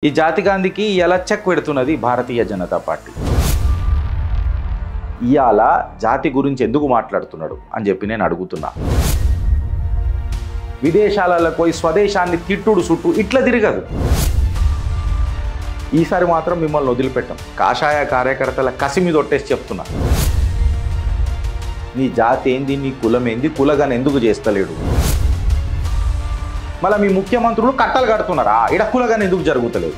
ఈ జాతి గాంధీకి ఇలా చెక్ పెడుతున్నది భారతీయ జనతా పార్టీ. ఇయాల జాతి గురించి ఎందుకు మాట్లాడుతున్నాడు అని చెప్పి నేను అడుగుతున్నా. విదేశాలలో పోయి స్వదేశాన్ని తిట్టుడు చుట్టూ ఇట్లా తిరగదు. ఈసారి మాత్రం మిమ్మల్ని వదిలిపెట్టాం. కాషాయ కార్యకర్తల కసి మీద ఒట్టేసి చెప్తున్నా, నీ జాతి ఏంది, నీ కులం ఏంది, కులగాని ఎందుకు చేస్తలేడు. మళ్ళీ మీ ముఖ్యమంత్రులు కట్టలు కడుతున్నారా, ఇడ కులగాని ఎందుకు జరుగుతలేదు.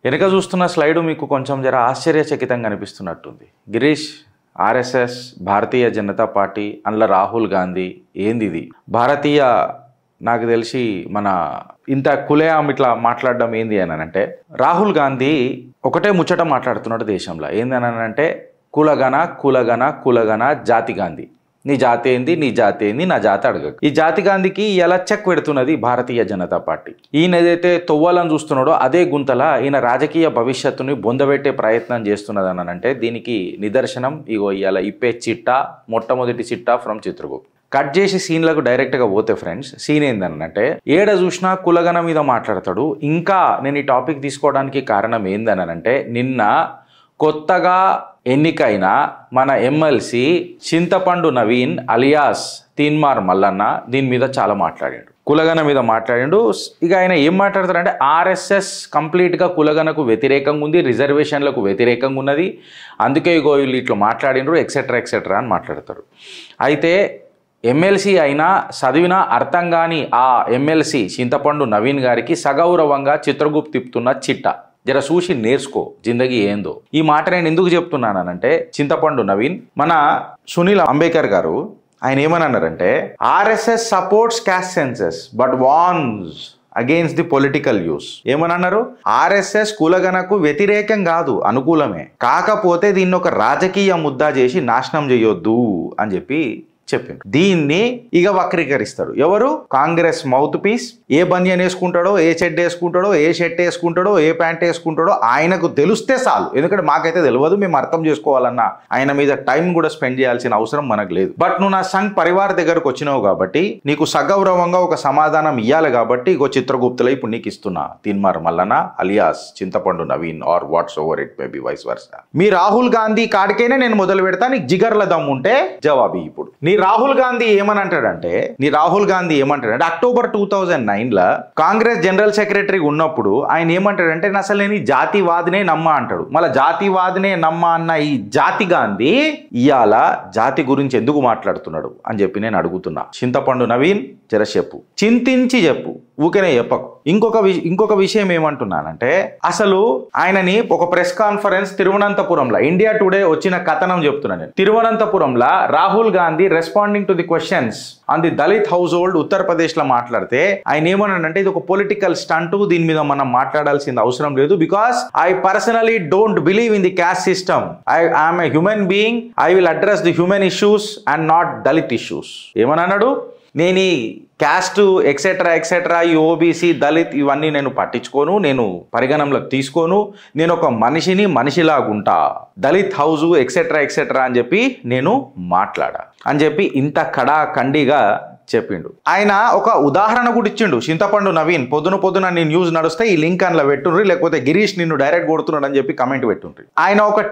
వెనక చూస్తున్న స్లైడు మీకు కొంచెం జర ఆశ్చర్యచకితంగా అనిపిస్తున్నట్టుంది. గిరీష్, ఆర్ఎస్ఎస్, భారతీయ జనతా పార్టీ, అందులో రాహుల్ గాంధీ, ఏంది ఇది భారతీయ, నాకు తెలిసి మన ఇంత కులయాం ఇట్లా మాట్లాడడం ఏంది అని అంటే, రాహుల్ గాంధీ ఒకటే ముచ్చట మాట్లాడుతున్నాడు దేశంలో. ఏందని అంటే కులగన కులగన కులగన జాతి గాంధీ, నీ జాతి ఏంది, నీ జాతి ఏంది, నా జాతి అడగ. ఈ జాతి గాంధీకి ఎలా చెక్ పెడుతున్నది భారతీయ జనతా పార్టీ. ఈయన ఏదైతే తొవ్వాలని చూస్తున్నాడో అదే గుంతల ఈయన రాజకీయ భవిష్యత్తుని బొందబెట్టే ప్రయత్నం చేస్తున్నది అని అంటే దీనికి నిదర్శనం ఇగో ఇవాళ ఇప్పే చిట్టా, మొట్టమొదటి చిట్టా ఫ్రమ్ చిత్రగుప్త. కట్ చేసి సీన్లకు డైరెక్ట్గా పోతే ఫ్రెండ్స్, సీన్ ఏందనంటే ఏడ చూసినా కులగన మీద మాట్లాడతాడు. ఇంకా నేను ఈ టాపిక్ తీసుకోవడానికి కారణం ఏందనంటే, నిన్న కొత్తగా ఎన్నికైన మన ఎమ్మెల్సీ చింతపండు నవీన్ అలియాస్ తీన్మార్ మల్లన్న దీని మీద చాలా మాట్లాడాడు, కులగన మీద మాట్లాడిండు. ఇక ఆయన ఏం మాట్లాడతారంటే ఆర్ఎస్ఎస్ కంప్లీట్గా కులగనకు వ్యతిరేకంగా ఉంది, రిజర్వేషన్లకు వ్యతిరేకంగా ఉన్నది, అందుకే ఇగో వీళ్ళు ఇట్లా మాట్లాడిండ్రు ఎక్సెట్రా ఎక్సెట్రా అని మాట్లాడతారు. అయితే ఎమ్మెల్సీ అయినా చదివినా అర్థం కాని ఆ ఎమ్మెల్సీ చింతపండు నవీన్ గారికి సగౌరవంగా చిత్రగుప్త తిప్పుతున్న చిట్టా, జర చూసి నేర్చుకో జిందగీ ఏందో. ఈ మాట నేను ఎందుకు చెప్తున్నానంటే, చింతపండు నవీన్, మన సునీల్ అంబేద్కర్ గారు ఆయన ఏమని అన్నారంటే, RSS supports caste senses but వార్న్స్ against the political use. ఏమని అన్నారు? ఆర్ఎస్ఎస్ కులగనకు వ్యతిరేకం కాదు, అనుకూలమే, కాకపోతే దీన్ని ఒక రాజకీయ ముద్దా చేసి నాశనం చేయొద్దు అని చెప్పి చెప్పిండు. దీన్ని ఇక వక్రీకరిస్తాడు ఎవరు? Congress mouthpiece. ఏ బనియన్ వేసుకుంటాడో, ఏ చెడ్డ వేసుకుంటాడో, ఏ షర్ట్ వేసుకుంటాడో, ఏ ప్యాంట్ వేసుకుంటాడో ఆయనకు తెలిస్తే చాలు. ఎందుకంటే మాకైతే తెలియదు, మేము అర్థం చేసుకోవాలన్నా ఆయన మీద టైం కూడా స్పెండ్ చేయాల్సిన అవసరం మనకు లేదు. బట్ నువ్వు నా సంఘ్ పరివార్ దగ్గరకు వచ్చినావు కాబట్టి నీకు సగౌరవంగా ఒక సమాధానం ఇవ్వాలి కాబట్టి ఇగో చిత్రగుప్తలో ఇప్పుడు నీకు ఇస్తున్నా. Teenmar Mallanna alias Chintapandu Naveen or what's over it may be vice versa. మీ రాహుల్ గాంధీ కాడికైనా నేను మొదలు పెడతా, నీకు జిగర్ల దమ్ముంటే జవాబీ. ఇప్పుడు నీ రాహుల్ గాంధీ ఏమనంటాడంటే, అక్టోబర్ 2009 కాంగ్రెస్ జనరల్ సెక్రటరీ ఉన్నప్పుడు ఆయన ఏమంటాడంటే, అసలు నేను జాతివాదినే నమ్మ అంటాడు. మళ్ళీ జాతివాదినే నమ్మ అన్న ఈ జాతి గాంధీ ఇయాల జాతి గురించి ఎందుకు మాట్లాడుతున్నాడు అని చెప్పి నేను అడుగుతున్నా. చింతపండు నవీన్, జర చెప్పు, చింతించి చెప్పు, ఊకేనే చెప్పకు. ఇంకొక విషయం ఏమంటున్నానంటే, అసలు ఆయనని ఒక ప్రెస్ కాన్ఫరెన్స్ తిరువనంతపురంలో ఇండియా టుడే వచ్చిన కథనం చెప్తున్నాను నేను. తిరువనంతపురంలో Rahul Gandhi responding to the questions on the Dalit హౌస్ హోల్డ్ ఉత్తరప్రదేశ్ లో మాట్లాడితే ఆయన ఏమన్నాడంటే, ఇది ఒక పొలిటికల్ స్టంట్, దీని మీద మనం మాట్లాడాల్సిన అవసరం లేదు, because I personally don't believe in the caste system. I'm a human being, I will address the human issues and not Dalit issues. ఏమన్నాడు? నేను ఈ క్యాస్ట్ ఎక్సెట్రా ఎక్సెట్రా, ఈ ఓబీసీ, దళిత్ ఇవన్నీ నేను పట్టించుకోను, నేను పరిగణంలోకి తీసుకోను, నేను ఒక మనిషిలాగుంటా, దళిత్ హౌజు ఎక్సెట్రా ఎక్సెట్రా అని చెప్పి నేను మాట్లాడా అని చెప్పి ఇంత కడాఖండిగా చెప్పిండు. ఆయన ఒక ఉదాహరణ కూడా ఇచ్చిండు. చింతపండు నవీన్ పొద్దున నీ న్యూస్ నడుస్తే ఈ లింక్ అందులో పెట్టుండ్రి, లేకపోతే గిరీష్ నిన్ను డైరెక్ట్ కొడుతున్నాడు అని చెప్పి కమెంట్ పెట్టుండ్రి. ఆయన ఒక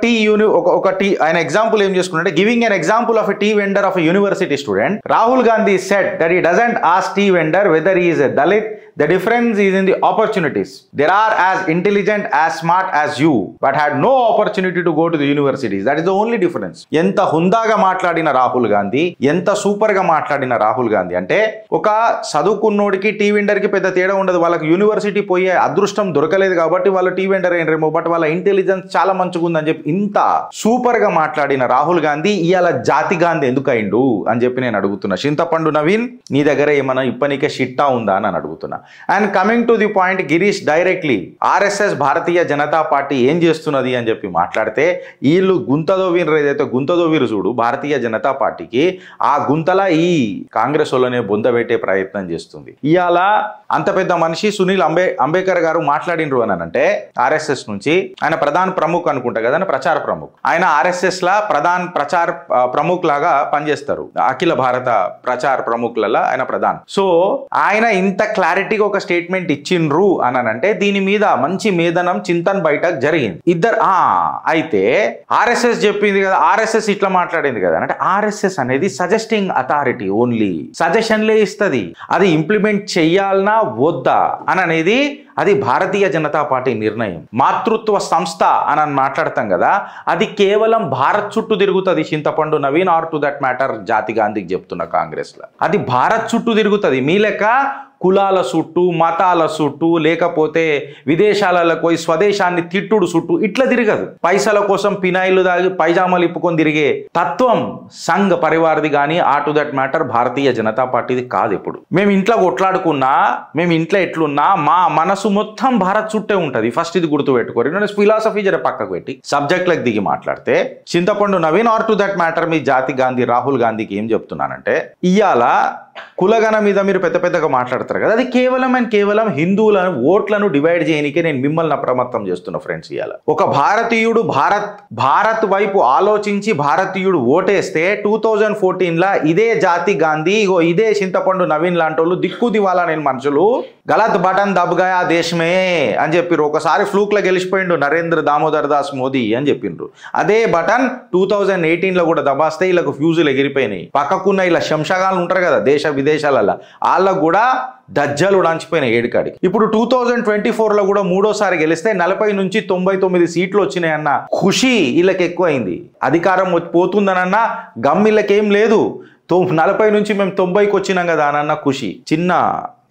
టీ ఆయన ఎగ్జాంపుల్ ఏం చేసుకున్నాడు? Giving an example of a tea vendor of a university student, Rahul Gandhi said that he doesn't ask tea vendor whether he is a Dalit. The difference is in the opportunities. They are as intelligent, as smart as you, but had no opportunity to go to the universities. That is the only difference. ఎంత హుందాగా మాట్లాడిన రాహుల్ గాంధీ, ఎంత super గా మాట్లాడిన రాహుల్ గాంధీ అంటే, ఒక చదువుకున్నోడికి tea vendor కి పెద్ద తేడా ఉండదు. వాళ్ళకి యూనివర్సిటీ పోయే అదృష్టం దొరకలేదు కాబట్టి వాళ్ళు టీ వెండర్ అయినరేమో, బట్ వాళ్ళ ఇంటెలిజెన్స్ చాలా మంచిగా ఉందని చెప్పి ఇంత సూపర్ గా మాట్లాడిన రాహుల్ గాంధీ ఇవాళ జాతి గాంధీ ఎందుకు అయిండు అని చెప్పి నేను అడుగుతున్నా. చింతపండు నవీన్, నీ దగ్గర ఏమైనా ఇప్పనికే షిట్టా ఉందా అని అడుగుతున్నా. And coming to the point, Girish directly RSS Bharatiya Janata party ఏం చేస్తున్నది అని చెప్పి మాట్లాడితే, వీళ్ళు గుంతదోవిరు ఏదైతే గుంతదోవిరు చూడు భారతీయ జనతా పార్టీకి, ఆ గుంతలా ఈ కాంగ్రెస్ వాళ్ళనే బొందబెట్టే ప్రయత్నం చేస్తుంది. ఇవాళ అంత పెద్ద మనిషి సునీల్ అంబేద్కర్ గారు మాట్లాడినరు అని అంటే ఆర్ఎస్ఎస్ నుంచి, ఆయన ప్రధాన ప్రముఖ్ అనుకుంటా కదా, ప్రచార ప్రముఖ్. ఆయన ఆర్ఎస్ఎస్ లా ప్రచార ప్రముఖ్ లాగా పనిచేస్తారు, అఖిల భారత ప్రచార ప్రముఖులలో ఆయన ప్రధాన్. సో ఆయన ఇంత క్లారిటీగా ఒక స్టేట్మెంట్ ఇచ్చిండ్రు అని అంటే దీని మీద మంచి మేధనం చింతన్ బయటకు జరిగింది. అయితే ఆర్ఎస్ఎస్ చెప్పింది కదా, ఆర్ఎస్ఎస్ ఇట్లా మాట్లాడింది కదా అంటే, ఆర్ఎస్ఎస్ అనేది సజెస్టింగ్ అథారిటీ, ఓన్లీ సజెషన్లే ఇస్తుంది. అది ఇంప్లిమెంట్ చెయ్యాలనా వద్దా అని అనేది అది భారతీయ జనతా పార్టీ నిర్ణయం. మాతృత్వ సంస్థ అని మాట్లాడతాం కదా, అది కేవలం భారత్ చుట్టూ తిరుగుతుంది. Chintapandu Naveen are to that matter జాతి గాంధీకి చెప్తున్న కాంగ్రెస్లో అది భారత్ చుట్టూ తిరుగుతుంది. మీ లెక్క కులాల చుట్టూ, మతాల చుట్టూ, లేకపోతే విదేశాలకు పోయి స్వదేశాన్ని తిట్టుడు చుట్టూ ఇట్లా తిరగదు. పైసల కోసం పినాయిలు దాగి పైజామాలు ఇప్పుకొని తిరిగే తత్వం సంఘ్ పరివార్ది కానీ ఆ to that matter Bharatiya Janata పార్టీది కాదు. ఇప్పుడు మేము ఇంట్లో కొట్లాడుకున్నా, మేము ఇంట్లో ఎట్లున్నా, మా మనసు మొత్తం భారత్ చుట్టే ఉంటుంది. ఫస్ట్ ఇది గుర్తుపెట్టుకోరు. నేను ఫిలాసఫీ జర పక్కకు పెట్టి సబ్జెక్ట్లకు దిగి మాట్లాడితే, Chintapandu Naveen are to that matter మీ జాతి గాంధీ రాహుల్ గాంధీకి ఏం చెప్తున్నానంటే, ఇవాళ కులగణ మీద మీరు పెద్ద పెద్దగా మాట్లాడతారు కదా, అది కేవలం అండ్ కేవలం హిందువులను ఓట్లను డివైడ్ చేయడానికే నేను మిమ్మల్ని అప్రమత్తం చేస్తున్నా ఫ్రెండ్స్. ఇవాళ ఒక భారతీయుడు భారత్ వైపు ఆలోచించి భారతీయుడు ఓటేస్తే 2014 ఇదే జాతి గాంధీ, ఇదే చింతపండు నవీన్ లాంటి వాళ్ళు దిక్కు దివాలా నేను మనుషులు గలత్ బటన్ దబ్గాయా దేశమే అని చెప్పిర్రు. ఒకసారి ఫ్లూక్లో గెలిచిపోయిండు నరేంద్ర దామోదర్ దాస్ మోదీ అని చెప్పిండ్రు. అదే బటన్ 2018లో కూడా దబాస్తే వీళ్ళకు ఫ్యూజులు ఎగిరిపోయినాయి. పక్కకున్న ఇలా శంషగాళ్ళు ఉంటారు కదా దేశ విదేశాలలో, వాళ్ళకు కూడా దజ్జాలు ఉడాంచిపోయిన ఏడుకాడికి. ఇప్పుడు 2024లో కూడా మూడోసారి గెలిస్తే 40 నుంచి 99 సీట్లు వచ్చినాయన్న ఖుషి వీళ్ళకి ఎక్కువైంది. అధికారం పోతుందనన్నా గమ్ వీళ్ళకేం లేదు. 40 నుంచి మేము 90కి వచ్చినాం కదా అనన్న ఖుషి. చిన్న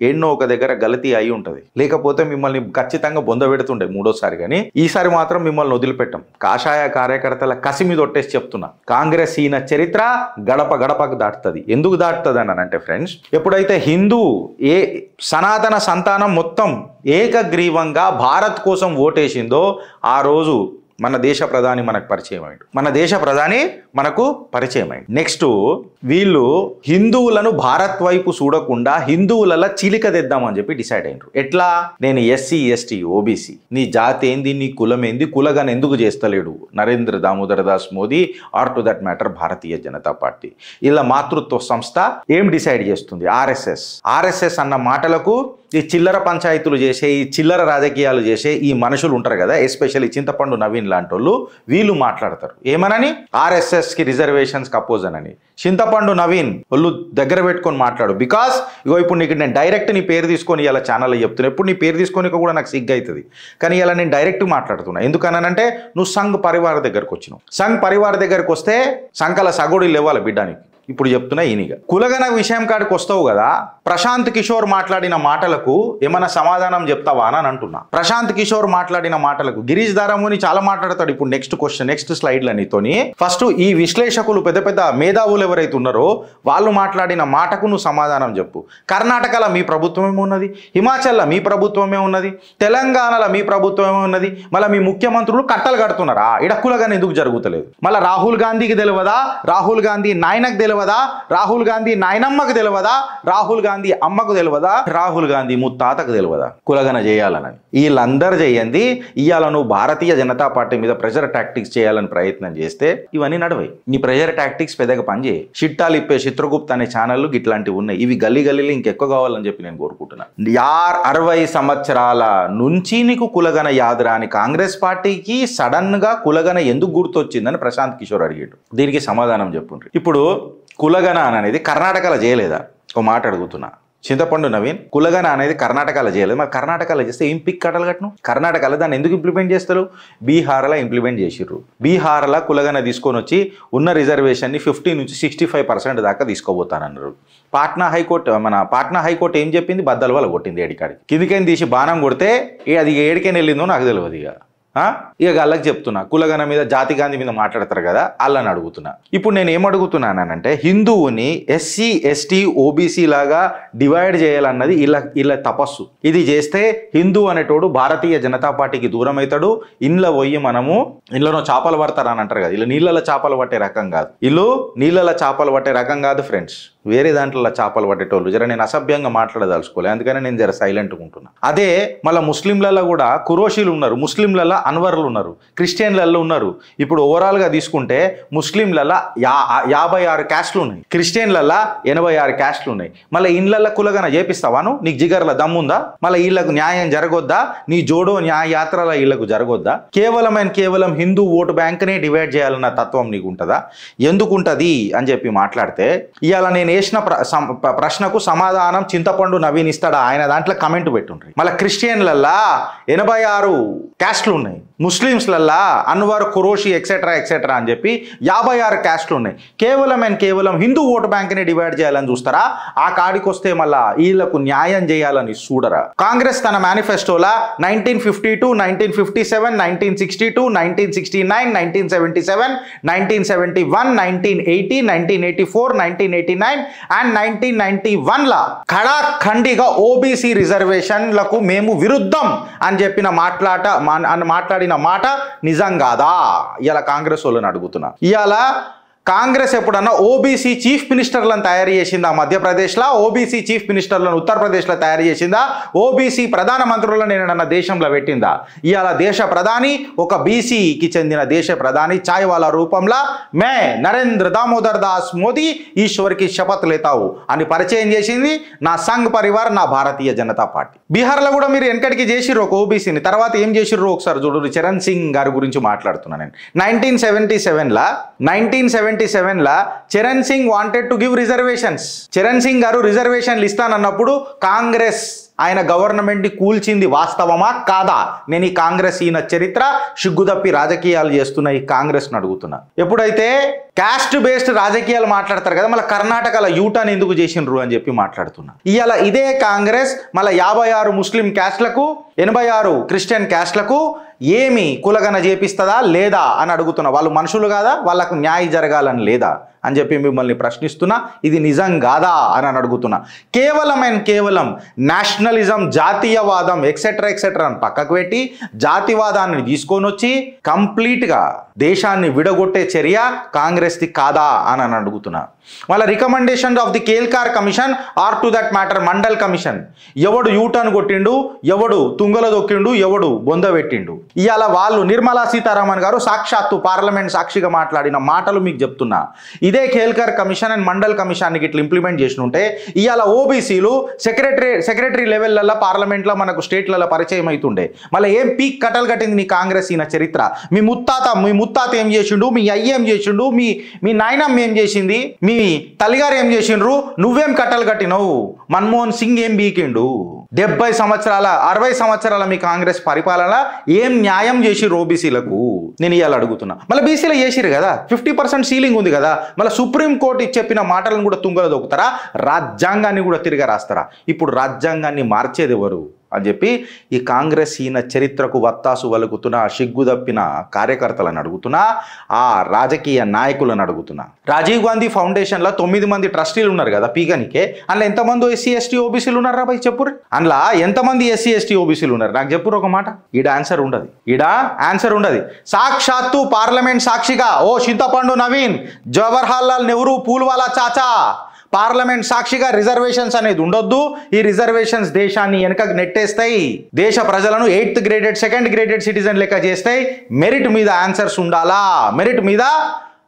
ఎన్నో ఒక దగ్గర గలతీ అయి ఉంటుంది, లేకపోతే మిమ్మల్ని ఖచ్చితంగా బొందబెడుతుండే మూడోసారి. కానీ ఈసారి మాత్రం మిమ్మల్ని వదిలిపెట్టాం. కాషాయ కార్యకర్తల కసి మీద ఒట్టేసి చెప్తున్నా, కాంగ్రెస్ ఈయన చరిత్ర గడప గడపకు దాటుతుంది. ఎందుకు దాటుతుంది అని అంటే ఫ్రెండ్స్, ఎప్పుడైతే హిందూ సనాతన సంతానం మొత్తం ఏకగ్రీవంగా భారత్ కోసం ఓటేసిందో ఆ రోజు మన దేశ ప్రధాని మనకు పరిచయం అయింది. నెక్స్ట్ వీళ్ళు హిందువులను భారత్ వైపు చూడకుండా హిందువులలో చిలిక తెద్దామని చెప్పి డిసైడ్ అయినారు. ఎట్లా? నేను ఎస్సీ ఎస్టీ ఓబీసీ, నీ జాతి ఏంది, నీ కులం ఏంది, కులగాని ఎందుకు చేస్తలేడు Narendra Damodar Das Modi or to that matter Bharatiya Janata Party. ఇలా మాతృత్వ సంస్థ ఏం డిసైడ్ చేస్తుంది? ఆర్ఎస్ఎస్ అన్న మాటలకు ఈ చిల్లర పంచాయతీలు చేసే, ఈ చిల్లర రాజకీయాలు చేసే ఈ మనుషులు ఉంటారు కదా, ఎస్పెషల్లీ చింతపండు నవీన్ లాంటి వాళ్ళు, వీళ్ళు మాట్లాడతారు ఏమనని, ఆర్ఎస్ఎస్కి రిజర్వేషన్స్ అపోజ్ అని. చింతపండు నవీన్ వాళ్ళు దగ్గర పెట్టుకొని మాట్లాడు. బికాస్ ఇప్పుడు నీకు నేను డైరెక్ట్ నీ పేరు తీసుకొని ఇలా ఛానల్లో చెప్తున్నా. ఎప్పుడు నీ పేరు తీసుకొని కూడా నాకు సిగ్గు అవుతుంది, కానీ ఇలా నేను డైరెక్ట్ మాట్లాడుతున్నా. ఎందుకనంటే నువ్వు సంఘ్ పరివార్ దగ్గరకు వచ్చినావు. సంఘ్ పరివార్ దగ్గరకు వస్తే సంకల సగోడి లేవాలి బిడ్డానికి. ఇప్పుడు చెప్తున్నా ఈయనగా కులగన విషయం కాడికి వస్తావు కదా, ప్రశాంత్ కిషోర్ మాట్లాడిన మాటలకు ఏమైనా సమాధానం చెప్తావా అని అంటున్నా. ప్రశాంత్ కిషోర్ మాట్లాడిన మాటలకు గిరీష్ దారముని చాలా మాట్లాడతాడు. ఇప్పుడు నెక్స్ట్ స్లైడ్ల నీతోని ఫస్ట్ ఈ విశ్లేషకులు పెద్ద పెద్ద మేధావులు ఎవరైతే ఉన్నారో వాళ్ళు మాట్లాడిన మాటకు నువ్వు సమాధానం చెప్పు. కర్ణాటకలో మీ ప్రభుత్వం ఏమున్నది, హిమాచల్లో మీ ప్రభుత్వమే ఉన్నది, తెలంగాణలో మీ ప్రభుత్వమే ఉన్నది, మళ్ళీ మీ ముఖ్యమంత్రులు కట్టలు కడుతున్నారా? ఇడ కులగన ఎందుకు జరుగుతలేదు? మళ్ళీ రాహుల్ గాంధీకి తెలియదా? రాహుల్ గాంధీ నాయనకు తెలియదా? రాహుల్ గాంధీ నాయనమ్మకు తెలియదా? రాహుల్ గాంధీ అమ్మకు తెలియదా? రాహుల్ గాంధీ ముత్తాతకు తెలియదా కులగన చేయాలని? వీళ్ళందరూ చేయండి. ఇవాళ నువ్వు భారతీయ జనతా పార్టీ మీద ప్రెషర్ టాక్టిక్స్ చేయాలని ప్రయత్నం చేస్తే ఇవన్నీ నడవై. నీ ప్రెషర్ టాక్టిక్స్ పెద్దగా పనిచేయి. చిట్టాలు ఇప్పే చిత్రగుప్త అనే ఛానళ్ళు ఇట్లాంటివి ఉన్నాయి. ఇవి గల్లీలో ఇంకెక్కువ కావాలని చెప్పి నేను కోరుకుంటున్నాను. 60 సంవత్సరాల నుంచి నీకు కులగన యాదరా అని కాంగ్రెస్ పార్టీకి సడన్ గా కులగన ఎందుకు గుర్తొచ్చిందని ప్రశాంత్ కిషోర్ అడిగాడు. దీనికి సమాధానం చెప్పుండ్రి. ఇప్పుడు కులగన అనేది కర్ణాటకలో చేయలేదా? ఒక మాట అడుగుతున్నా. చింతపండు నవీన్, కులగన అనేది కర్ణాటకలో చేయలేదు. మరి కర్ణాటకలో చేస్తే ఏం పిక్ కట్టలు కట్టను? కర్ణాటకలో దాన్ని ఎందుకు ఇంప్లిమెంట్ చేస్తారు? బీహార్లో ఇంప్లిమెంట్ చేసిర్రు. బీహార్లో కులగన తీసుకొని వచ్చి ఉన్న రిజర్వేషన్ని 50 నుంచి 65% దాకా తీసుకోబోతానన్నారు. పాట్నా హైకోర్టు ఏం చెప్పింది? బద్దల వల్ల కొట్టింది. ఏడికాడికి కిందికైనా తీసి బాణం కొడితే అది ఏడికైనా వెళ్ళిందో నాకు తెలియదు. ఇక ఇక వాళ్ళకి చెప్తున్నా, కులగన మీద జాతి గాంధీ మీద మాట్లాడతారు కదా, వాళ్ళని అడుగుతున్నా. ఇప్పుడు నేను ఏమడుగుతున్నానంటే, హిందువుని ఎస్సీ ఎస్టీ ఓబీసీ లాగా డివైడ్ చేయాలన్నది ఇలా తపస్సు. ఇది చేస్తే హిందూ అనేటోడు భారతీయ జనతా పార్టీకి దూరం అవుతాడు. ఇంట్లో పోయి మనము ఇంట్లో చేపలు పడతారు అని అంటారు కదా, ఇలా నీళ్ళలో చేపలు పట్టే రకం కాదు, ఇల్లు నీళ్ళలో చేపలు పట్టే రకం కాదు ఫ్రెండ్స్. వేరే దాంట్లో చేపలు పట్టేటోళ్ళు. జర నేను అసభ్యంగా మాట్లాడదలుచుకోలే, అందుకని నేను జర సైలెంట్గా ఉంటున్నా. అదే మళ్ళీ ముస్లింలలో కూడా కురోషీలు ఉన్నారు, ముస్లింలలో అన్వర్లు ఉన్నారు, క్రిస్టియన్లలో ఉన్నారు. ఇప్పుడు ఓవరాల్గా తీసుకుంటే ముస్లింలలో 56 క్యాస్ట్లు ఉన్నాయి, క్రిస్టియన్లలో 86 క్యాస్ట్లు ఉన్నాయి. మళ్ళీ ఇండ్లల్లో కులగన చేపిస్తావాను? నీకు జిగర్ల దమ్ముందా? మళ్ళీ వీళ్ళకు న్యాయం జరగొద్దా? నీ జోడో న్యాయ యాత్రల వీళ్ళకు జరగొద్దా? కేవలం హిందూ ఓటు బ్యాంక్నే డివైడ్ చేయాలన్న తత్వం నీకు ఉంటుందా? ఎందుకుంటుంది అని చెప్పి మాట్లాడితే, ఇవాళ నేను వేసిన ప్రశ్నకు సమాధానం చింతపండు నవీన్ ఇస్తాడా? ఆయన దాంట్లో కమెంట్ పెట్టుండ్రి. మళ్ళీ క్రిస్టియన్లల్లా 86 క్యాస్ట్లు ఉన్నాయి, ముస్లిమ్స్లల్లా అన్వర్ ఖురోషి ఎక్సెట్రా అని చెప్పి 56 క్యాస్ట్లు ఉన్నాయి. కేవలం హిందూ ఓటు బ్యాంక్ని డివైడ్ చేయాలని చూస్తారా? ఆ కాడికి వస్తే మళ్ళా వీళ్ళకు న్యాయం చేయాలని చూడరా? కాంగ్రెస్ తన మేనిఫెస్టోలా 1952, 1957, 1962, 1969, 1977, 1971, 1980, 1984, 1989 అండ్ 1991ల ఖడాఖండిగా ఓబీసీ రిజర్వేషన్లకు మేము విరుద్ధం అని చెప్పిన మాట్లాడిన మాట నిజం కాదా? ఇలా కాంగ్రెస్ వాళ్ళని అడుగుతున్నా. ఇవాళ కాంగ్రెస్ ఎప్పుడన్నా ఓబీసీ చీఫ్ మినిస్టర్లను తయారు చేసిందా మధ్యప్రదేశ్లో? ఓబీసీ చీఫ్ మినిస్టర్లను ఉత్తరప్రదేశ్లో తయారు చేసిందా? ఓబీసీ ప్రధానమంత్రులను నేనన్నా దేశంలో పెట్టిందా? ఇవాళ దేశ ప్రధాని ఒక బీసీకి చెందిన దేశ ప్రధాని చాయ్ వాలా రూపంలో మే నరేంద్ర దామోదర్ దాస్ మోదీ ఈశ్వర్కి శపథ్ లేతావు అని పరిచయం చేసింది నా సంఘ్ పరివార్, నా భారతీయ జనతా పార్టీ. బీహార్లో కూడా మీరు వెనకడికి చేసిర్రు ఒక ఓబీసీని, తర్వాత ఏం చేసిర్రు ఒకసారి చూడు. చరణ్ సింగ్ గారి గురించి మాట్లాడుతున్నాను నేను. 1977లా Charan Singh wanted to give reservations. Charan Singh గారు రిజర్వేషన్లు ఇస్తానన్నప్పుడు కాంగ్రెస్ ఆయన గవర్నమెంట్ని కూల్చింది వాస్తవమా కాదా? నేను ఈ కాంగ్రెస్ ఈయన చరిత్ర సిగ్గుదప్పి రాజకీయాలు చేస్తున్న ఈ కాంగ్రెస్ను అడుగుతున్నా. ఎప్పుడైతే క్యాస్ట్ బేస్డ్ రాజకీయాలు మాట్లాడతారు కదా, మళ్ళీ కర్ణాటకలో యూటర్న్ ఎందుకు చేసిండ్రు అని చెప్పి మాట్లాడుతున్నా. ఇవాళ ఇదే కాంగ్రెస్ మళ్ళీ 56 ముస్లిం క్యాస్ట్లకు 86 క్రిస్టియన్ క్యాస్ట్లకు ఏమి కులగన చేపిస్తుందా లేదా అని అడుగుతున్నా. వాళ్ళు మనుషులు కాదా? వాళ్ళకు న్యాయం జరగాలని లేదా అని చెప్పి మిమ్మల్ని ప్రశ్నిస్తున్నా. ఇది నిజం కాదా అని అడుగుతున్నా. కేవలం నేషనలిజం, జాతీయవాదం ఎక్సెట్రా అని పక్కకు పెట్టి జాతివాదాన్ని తీసుకొని వచ్చి కంప్లీట్గా దేశాన్ని విడగొట్టే చర్య కాంగ్రెస్ది కాదా అని అడుగుతున్నా. మళ్ళీ recommendation of the Kelkar commission or to that matter Mandal commission, ఎవడు యూటర్న్ కొట్టిండు, ఎవడు తుంగల దొక్కిండు, ఎవడు బొంద పెట్టిండు. ఇవాళ వాళ్ళు నిర్మలా సీతారామన్ గారు సాక్షాత్తు పార్లమెంట్ సాక్షిగా మాట్లాడిన మాటలు మీకు చెప్తున్నా. ఇదే కేల్కార్ కమిషన్ అండ్ మండల్ కమిషన్ ఇట్లా ఇంప్లిమెంట్ చేసినుంటే ఇవాళ ఓబీసీలు సెక్రటరీ లెవెల్లో పార్లమెంట్లో మనకు స్టేట్లలో పరిచయం అవుతుండే. మళ్ళీ ఏం పీక్ కట్టలు కట్టింది నీ కాంగ్రెస్ ఈయన చరిత్ర? మీ ముత్తాత ఏం చేసిండు, మీ అయ్య ఏం చేసిండు, మీ నాయనమ్మ ఏం చేసింది, మీ తల్లిగారు ఏం చేసిండ్రు, నువ్వేం కట్టలు కట్టినవు, మన్మోహన్ సింగ్ ఏం బీకిండు? 70 సంవత్సరాల 60 సంవత్సరాల మీ కాంగ్రెస్ పరిపాలన ఏం న్యాయం చేసిర్రు ఓబీసీలకు? నేను ఇవాళ అడుగుతున్నా. మళ్ళీ బీసీలో చేసిరు కదా, 50% సీలింగ్ ఉంది కదా, మళ్ళీ సుప్రీంకోర్టు చెప్పిన మాటలను కూడా తుంగలో దొక్కుతారా? రాజ్యాంగాన్ని కూడా తిరిగి రాస్తారా? ఇప్పుడు రాజ్యాంగాన్ని మార్చేది ఎవరు అని చెప్పి ఈ కాంగ్రెస్ ఈయన చరిత్రకు వత్తాసు వలుకుతున్న సిగ్గుదప్పిన కార్యకర్తలను అడుగుతున్నా, ఆ రాజకీయ నాయకులను అడుగుతున్నా. రాజీవ్ గాంధీ ఫౌండేషన్లో 9 మంది ట్రస్టీలు ఉన్నారు కదా పీగనికే, అందులో ఎంతమంది ఎస్సీ ఎస్టీ ఓబీసీలు ఉన్నారా బాయ్ చెప్పురు? అందులో ఎంతమంది ఎస్సీ ఎస్టీ ఓబీసీలు ఉన్నారు నాకు చెప్పురు ఒక మాట. ఈడ ఆన్సర్ ఉండదు. సాక్షాత్తు పార్లమెంట్ సాక్షిగా ఓ చింతపండు నవీన్, జవహర్లాల్ లాల్ నెహ్రూ పూల్వాలా చాచా పార్లమెంట్ సాక్షిగా రిజర్వేషన్స్ అనేది ఉండొద్దు. ఈ రిజర్వేషన్స్ దేశాన్ని వెనకకు నెట్టేస్తాయి, దేశ ప్రజలను 8th graded 2nd graded citizen లెక్క చేస్తాయి. మెరిట్ మీద ఆన్సర్స్ ఉండాలా, మెరిట్ మీద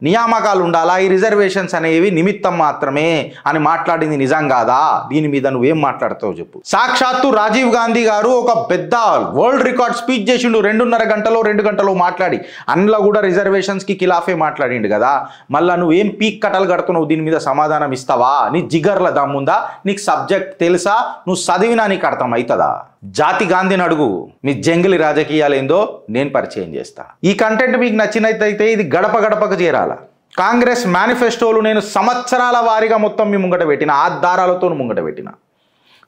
నియామకాలు ఉండాలా, ఈ రిజర్వేషన్స్ అనేవి నిమిత్తం మాత్రమే అని మాట్లాడింది నిజం కాదా? దీని మీద నువ్వేం మాట్లాడతావు చెప్పు. సాక్షాత్తు రాజీవ్ గాంధీ గారు ఒక పెద్ద వరల్డ్ రికార్డ్ స్పీచ్ చేసిండు, 2 గంటలో మాట్లాడి, అందులో కూడా రిజర్వేషన్స్కి ఖిలాఫే మాట్లాడిండు కదా. మళ్ళీ నువ్వేం పీక్ కట్టలు కడుతున్నావు, దీని మీద సమాధానం ఇస్తావా? నీ జిగర్ల దమ్ముందా? నీకు సబ్జెక్ట్ తెలుసా? నువ్వు చదివినా నీకు అర్థం అవుతుందా? జాతి గాంధీని అడుగు, మీ జంగిలి రాజకీయాలు ఏందో నేను పరిచయం చేస్తా. ఈ కంటెంట్ మీకు నచ్చినట్టయితే ఇది గడపకు చేరాల. కాంగ్రెస్ మేనిఫెస్టోలు నేను సంవత్సరాల వారీగా మొత్తం మీ ముంగట పెట్టిన, ఆధారాలతో ముంగట పెట్టిన.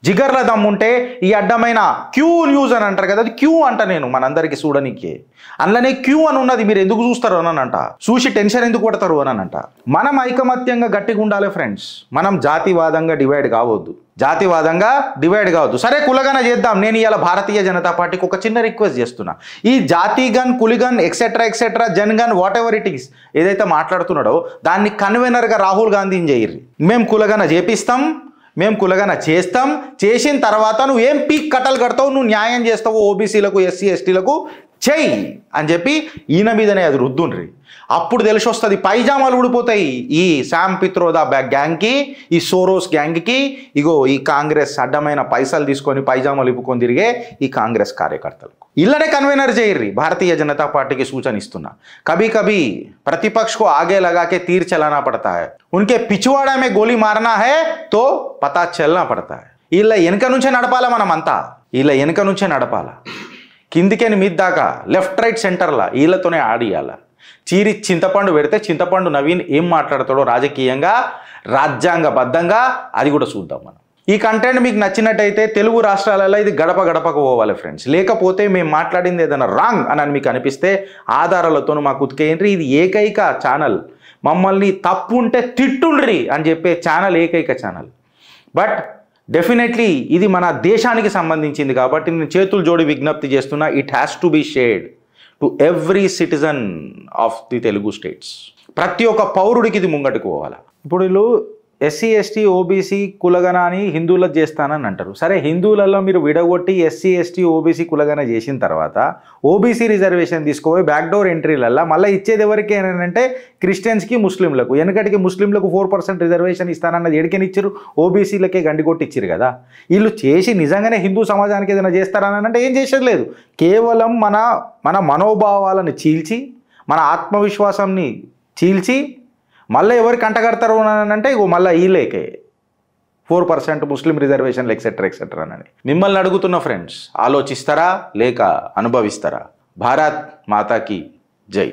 జిగర్ల దమ్ముంటే ఈ అడ్డమైన క్యూ న్యూస్ అని అంటారు కదా, అది క్యూ అంట నేను మనందరికీ చూడనీకి. అందులోనే క్యూ అని ఉన్నది, మీరు ఎందుకు చూస్తారు అని అంట, చూసి టెన్షన్ ఎందుకు పడతారు అని అంట. మనం ఐకమత్యంగా గట్టిగా ఉండాలి ఫ్రెండ్స్. మనం జాతివాదంగా డివైడ్ కావద్దు, సరే కులగన చేద్దాం. నేను ఇవాళ భారతీయ జనతా పార్టీకి ఒక చిన్న రిక్వెస్ట్ చేస్తున్నా. ఈ జాతిగన్, కులిగన్, ఎక్సెట్రా జన్గన్, వాట్ ఎవర్ ఇట్ ఈస్ ఏదైతే మాట్లాడుతున్నాడో దాన్ని కన్వీనర్గా రాహుల్ గాంధీని చేయర్రి. మేము కులగన చేపిస్తాం, మేము కులగన చేస్తాం, చేసిన తర్వాత నువ్వు ఏం పీక్ కట్టలు కడతావు, నువ్వు న్యాయం చేస్తావు ఓబీసీలకు, ఎస్సీ ఎస్టీలకు చెయ్యి అని చెప్పి ఈయన మీదనే అది రుద్దుండ్రి. అప్పుడు తెలిసి వస్తుంది, పైజామాలు ఊడిపోతాయి ఈ శామ్ పిత్రోదా గ్యాంగ్కి, ఈ సోరోస్ గ్యాంగ్కి. ఇగో ఈ కాంగ్రెస్ అడ్డమైన పైసలు తీసుకొని పైజామాలు ఇప్పుకొని తిరిగే ఈ కాంగ్రెస్ కార్యకర్తలకు ఇళ్ళనే కన్వీనర్ చేయర్రి. భారతీయ జనతా పార్టీకి సూచన ఇస్తున్నా. कभी कभी प्रतिपक्ष को आगे लगा के तीर चलाना पड़ता है, उनके पिछवाड़ा में गोली मारना है तो पता चलना पड़ता है. వీళ్ళ వెనక నుంచే నడపాలా, మనమంతా వీళ్ళ వెనక నుంచే నడపాలా. కిందికేని మీద దాకా లెఫ్ట్ రైట్ సెంటర్లా వీళ్ళతోనే ఆడియాల. చీరి చింతపండు పెడితే చింతపండు నవీన్ ఏం మాట్లాడతాడో రాజకీయంగా, రాజ్యాంగబద్ధంగా అది కూడా చూద్దాం మనం. ఈ కంటెంట్ మీకు నచ్చినట్టయితే తెలుగు రాష్ట్రాలలో ఇది గడప గడపకు పోవాలి ఫ్రెండ్స్. లేకపోతే మేము మాట్లాడింది ఏదైనా రాంగ్ అని మీకు అనిపిస్తే ఆధారాలతో మాకు ఉతికేయండి. ఇది ఏకైక ఛానల్, మమ్మల్ని తప్పు ఉంటే తిట్టుండ్రి అని చెప్పే ఛానల్, ఏకైక ఛానల్. బట్ డెఫినెట్లీ ఇది మన దేశానికి సంబంధించింది కాబట్టి నేను చేతులు జోడి విజ్ఞప్తి చేస్తున్నా, it has to be shared to every citizen of the Telugu states. ప్రతి ఒక్క పౌరుడికి ఇది ముంగట్టుకు పోవాలి. ఇప్పుడు వీళ్ళు ఎస్సీ ఎస్టీ ఓబీసీ కులగన అని హిందువులకు చేస్తానని అంటారు. సరే హిందువులలో మీరు విడగొట్టి ఎస్సీ ఎస్టీ ఓబీసీ కులగన చేసిన తర్వాత ఓబీసీ రిజర్వేషన్ తీసుకుపోయి బ్యాక్డోర్ ఎంట్రీలల్లో మళ్ళీ ఇచ్చేది ఎవరికి అంటే క్రిస్టియన్స్కి, ముస్లింలకు. వెనకటికి ముస్లింలకు 4% రిజర్వేషన్ ఇస్తానన్నది ఎడికని ఇచ్చారు, ఓబీసీలకే గండికొట్టి ఇచ్చారు కదా. వీళ్ళు చేసి నిజంగానే హిందూ సమాజానికి ఏదైనా చేస్తారని అంటే ఏం చేసేది లేదు. కేవలం మన మనోభావాలను చీల్చి, మన ఆత్మవిశ్వాసాన్ని చీల్చి మళ్ళీ ఎవరికి అంటగడతారు అని అంటే ఇగో మళ్ళీ వీళ్ళకే 4% ముస్లిం రిజర్వేషన్లు ఎక్సెట్రా అని. మిమ్మల్ని అడుగుతున్న ఫ్రెండ్స్, ఆలోచిస్తారా లేక అనుభవిస్తారా? భారత్ మాతాకి జై.